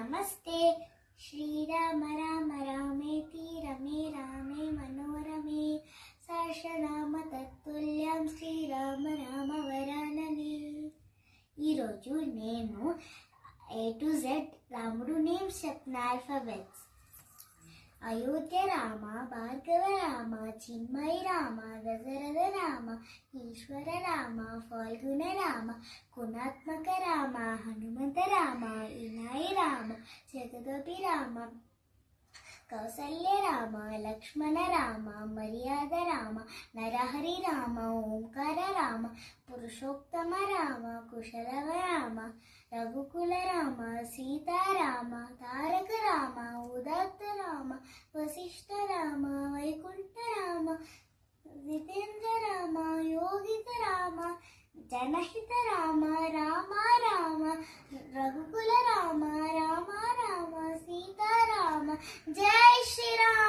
नमस्ते. श्रीराम राम रामेति रमे रामे मनोरमे सहस्रनाम తత్తుల్యం శ్రీరామ రామ వరాననే. ఈరోజు నేను A to Z రాముడు నేమ్స్ చెప్పిన ఆల్ఫాబెట్స్. అయోధ్య రామ, భార్గవ రామ, చిన్మయి రామ, దశరథ రామ, ఈశ్వర రామ, ఫాల్గుణ రామ, గుణాత్మక రామ, హనుమంత రామ, ఇనాయి రామ, జగదపి రామ, కౌసల్య రామ, లక్ష్మణ రామ, మర్యాద రామ, నరహరి రామ, ఓంకార రామ, పురుషోత్తమ రామ, కుశలవ రామ, రఘుకుల రామ, సీతారామ, తారక రామ, ఉదాత్త రామ, వశిష్ఠ రామ, వైకుంఠ రామ, జితేంద్ర రామ, యోగిక రామ, జనహిత రామ, రామ రామ, రఘుకుల రామ, రామ రామ, సీతారామ. జై శ్రీరామ్.